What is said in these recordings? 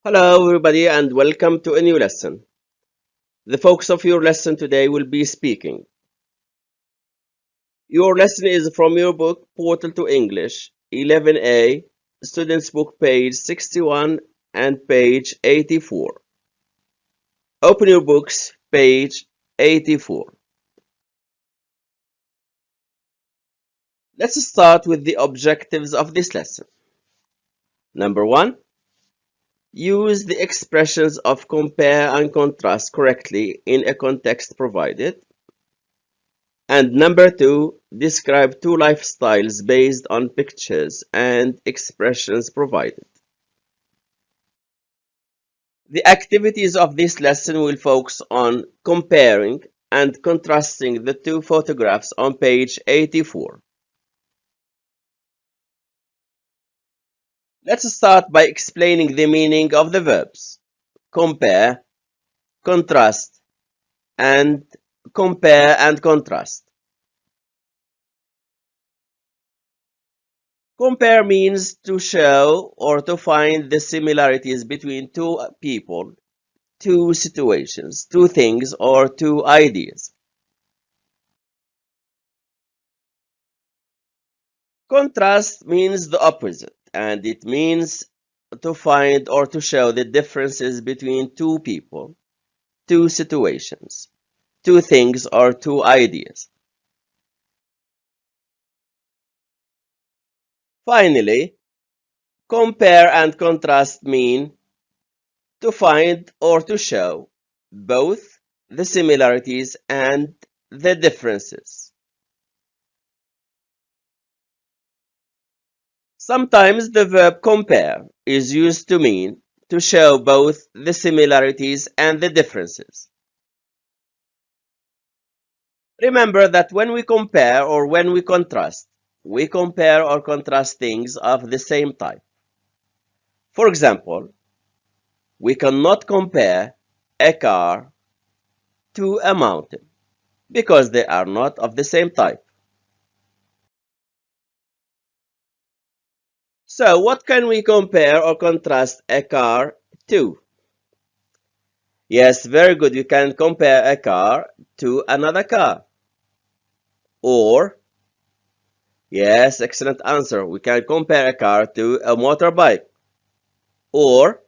Hello everybody and welcome to a new lesson. The focus of your lesson today will be speaking. Your lesson is from your book Portal to English 11A, Students Book page 61 and page 84. Open your books, page 84. Let's start with the objectives of this lesson. Number 1. Use the expressions of compare and contrast correctly in a context provided. And number 2, describe two lifestyles based on pictures and expressions provided. The activities of this lesson will focus on comparing and contrasting the two photographs on page 84. Let's start by explaining the meaning of the verbs compare, contrast, and compare and contrast. Compare means to show or to find the similarities between two people, two situations, two things, or two ideas. Contrast means the opposite, and it means to find or to show the differences between two people, two situations, two things, or two ideas. Finally, compare and contrast mean to find or to show both the similarities and the differences. Sometimes the verb compare is used to mean to show both the similarities and the differences. Remember that when we compare or when we contrast, we compare or contrast things of the same type. For example, we cannot compare a car to a mountain because they are not of the same type. So what can we compare or contrast a car to? Yes, very good. You can compare a car to another car. Or, yes, excellent answer. We can compare a car to a motorbike. Or,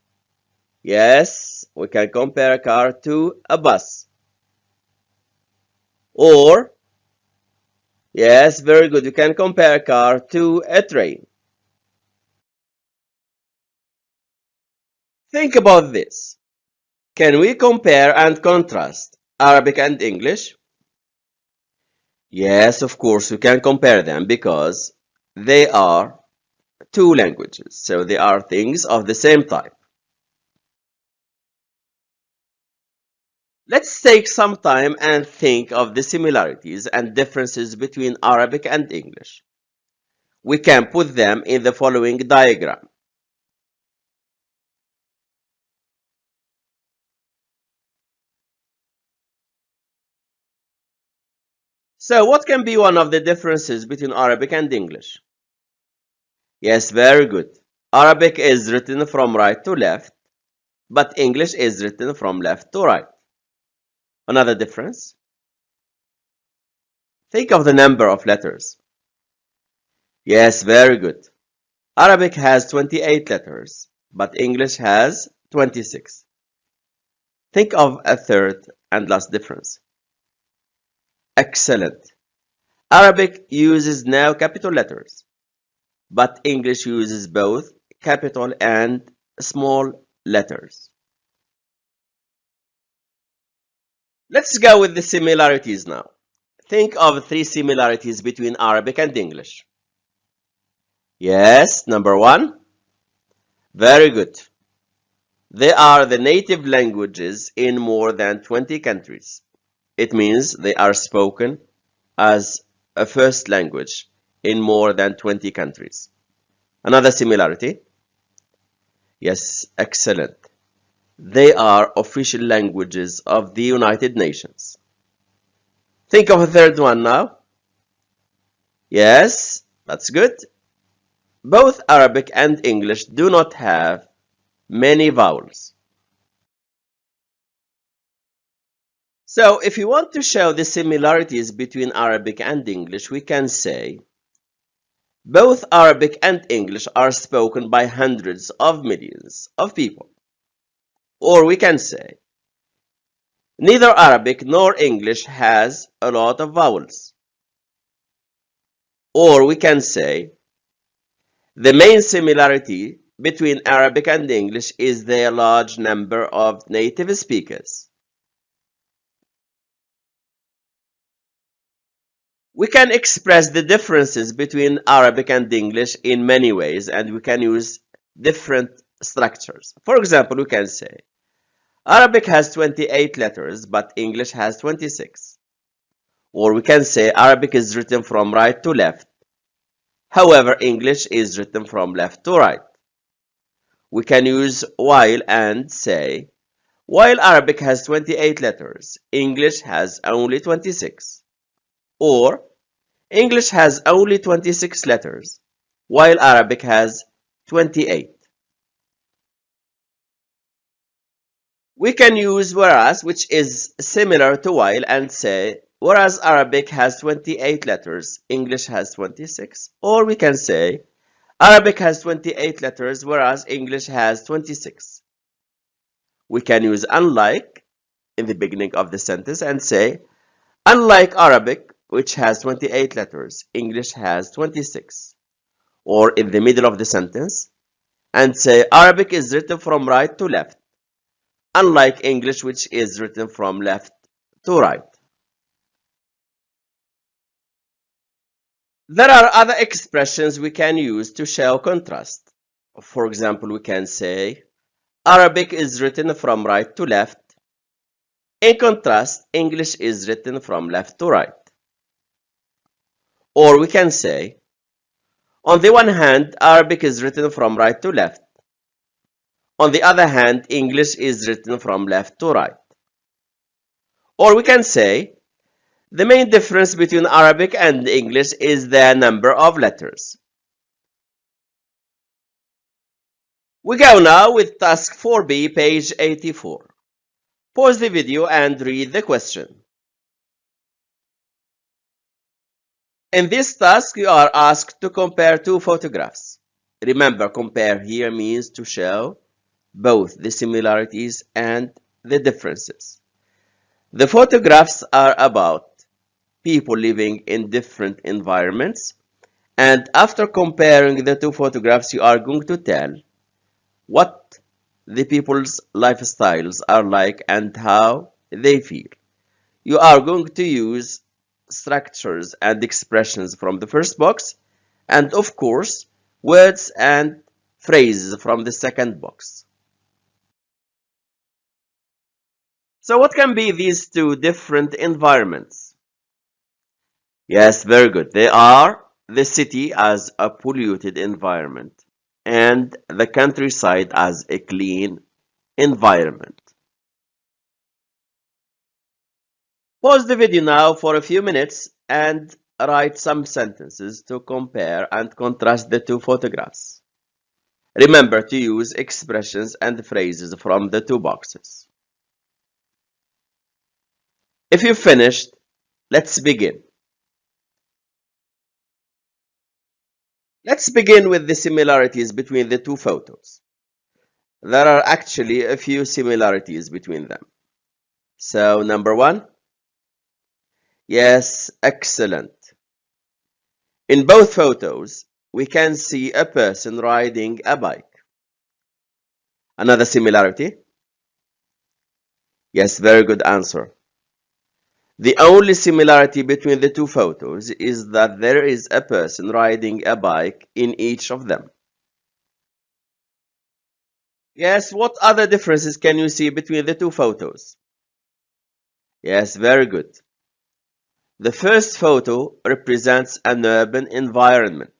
yes, we can compare a car to a bus. Or, yes, very good. You can compare a car to a train. Think about this. Can we compare and contrast Arabic and English? Yes, of course, we can compare them because they are two languages, so they are things of the same type. Let's take some time and think of the similarities and differences between Arabic and English. We can put them in the following diagram. So what can be one of the differences between Arabic and English? Yes, very good. Arabic is written from right to left, but English is written from left to right. Another difference? Think of the number of letters. Yes, very good. Arabic has 28 letters, but English has 26. Think of a third and last difference. Excellent. Arabic uses now capital letters, but English uses both capital and small letters. Let's go with the similarities now. Think of three similarities between Arabic and English. Yes, number one. Very good. They are the native languages in more than 20 countries. It means they are spoken as a first language in more than 20 countries. Another similarity? Yes, excellent. They are official languages of the United Nations. Think of a third one now. Yes, that's good. Both Arabic and English do not have many vowels. So if you want to show the similarities between Arabic and English, we can say both Arabic and English are spoken by hundreds of millions of people. Or we can say neither Arabic nor English has a lot of vowels. Or we can say the main similarity between Arabic and English is their large number of native speakers. We can express the differences between Arabic and English in many ways, and we can use different structures. For example, we can say Arabic has 28 letters, but English has 26. Or we can say Arabic is written from right to left. However, English is written from left to right. We can use while and say, while Arabic has 28 letters, English has only 26. Or, English has only 26 letters, while Arabic has 28. We can use whereas, which is similar to while, and say, whereas Arabic has 28 letters, English has 26. Or we can say, Arabic has 28 letters, whereas English has 26. We can use unlike in the beginning of the sentence and say, unlike Arabic, which has 28 letters, English has 26. Or in the middle of the sentence and say, Arabic is written from right to left, unlike English, which is written from left to right. There are other expressions we can use to show contrast. For example, we can say, Arabic is written from right to left. In contrast, English is written from left to right. Or we can say, on the one hand, Arabic is written from right to left. On the other hand, English is written from left to right. Or we can say, the main difference between Arabic and English is the number of letters. We go now with task 4B, page 84. Pause the video and read the question. In this task, you are asked to compare two photographs. Remember, compare here means to show both the similarities and the differences. The photographs are about people living in different environments, and after comparing the two photographs, you are going to tell what the people's lifestyles are like and how they feel. You are going to use structures and expressions from the first box, and of course, words and phrases from the second box. So what can be these two different environments? Yes, very good. They are the city as a polluted environment and the countryside as a clean environment. Pause the video now for a few minutes and write some sentences to compare and contrast the two photographs. Remember to use expressions and phrases from the two boxes. If you've finished, let's begin. Let's begin with the similarities between the two photos. There are actually a few similarities between them. So, number one, yes, excellent. In both photos, we can see a person riding a bike. Another similarity? Yes, very good answer. The only similarity between the two photos is that there is a person riding a bike in each of them. Yes, what other differences can you see between the two photos? Yes, very good. The first photo represents an urban environment,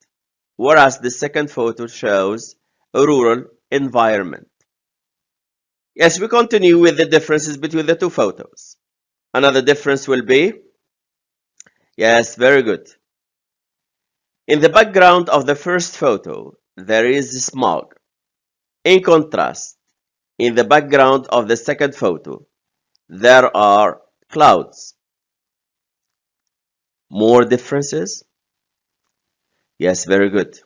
whereas the second photo shows a rural environment. Yes, we continue with the differences between the two photos. Another difference will be, yes, very good. In the background of the first photo, there is smog. In contrast, in the background of the second photo, there are clouds. More differences? Yes, very good.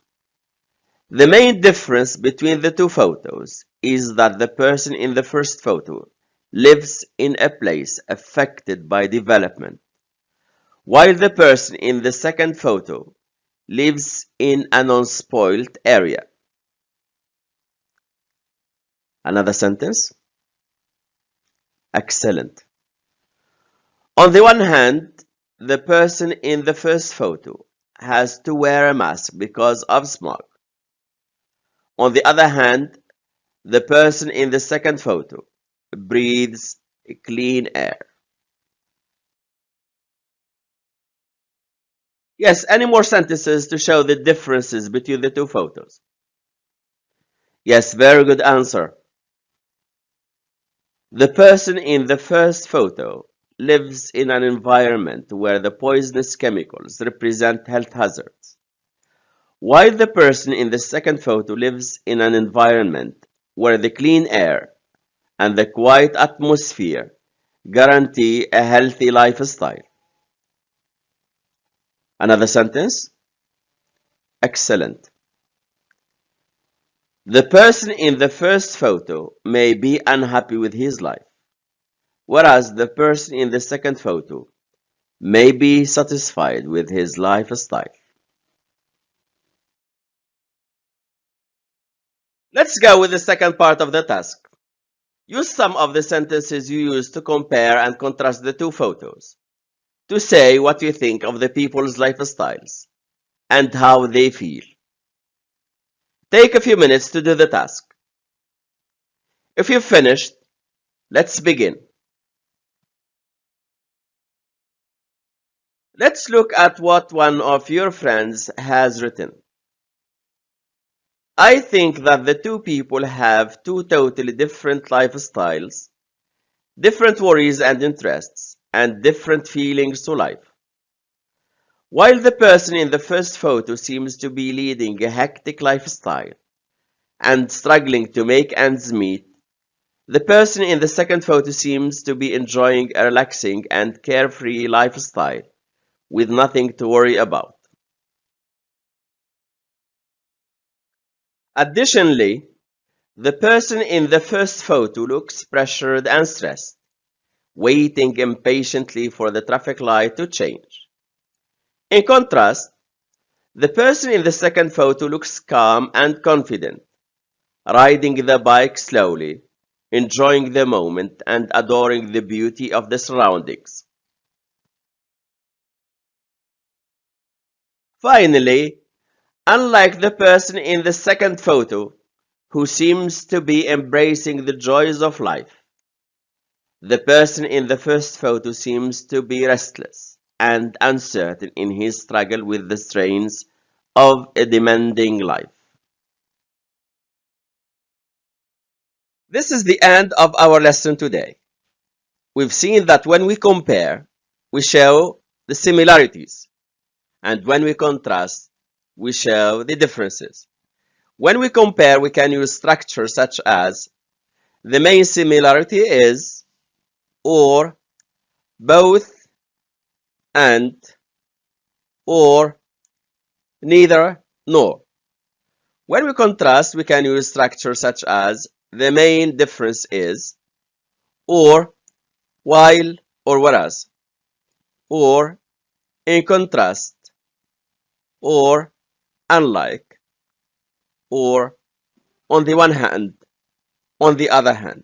The main difference between the two photos is that the person in the first photo lives in a place affected by development, while the person in the second photo lives in an unspoiled area. Another sentence? Excellent. On the one hand, the person in the first photo has to wear a mask because of smog. On the other hand, the person in the second photo breathes clean air. Yes, any more sentences to show the differences between the two photos? Yes, very good answer. The person in the first photo lives in an environment where the poisonous chemicals represent health hazards, while the person in the second photo lives in an environment where the clean air and the quiet atmosphere guarantee a healthy lifestyle. Another sentence? Excellent. The person in the first photo may be unhappy with his life, whereas the person in the second photo may be satisfied with his lifestyle. Let's go with the second part of the task. Use some of the sentences you use to compare and contrast the two photos, to say what you think of the people's lifestyles and how they feel. Take a few minutes to do the task. If you've finished, let's begin. Let's look at what one of your friends has written. I think that the two people have two totally different lifestyles, different worries and interests, and different feelings to life. While the person in the first photo seems to be leading a hectic lifestyle and struggling to make ends meet, the person in the second photo seems to be enjoying a relaxing and carefree lifestyle with nothing to worry about. Additionally, the person in the first photo looks pressured and stressed, waiting impatiently for the traffic light to change. In contrast, the person in the second photo looks calm and confident, riding the bike slowly, enjoying the moment and adoring the beauty of the surroundings. Finally, unlike the person in the second photo, who seems to be embracing the joys of life, the person in the first photo seems to be restless and uncertain in his struggle with the strains of a demanding life. This is the end of our lesson today. We've seen that when we compare, we show the similarities, and when we contrast, we show the differences. When we compare, we can use structures such as the main similarity is, or, both, and, or, neither, nor. When we contrast, we can use structures such as the main difference is, or, while, or whereas, or, in contrast, or, unlike, or, on the one hand, on the other hand.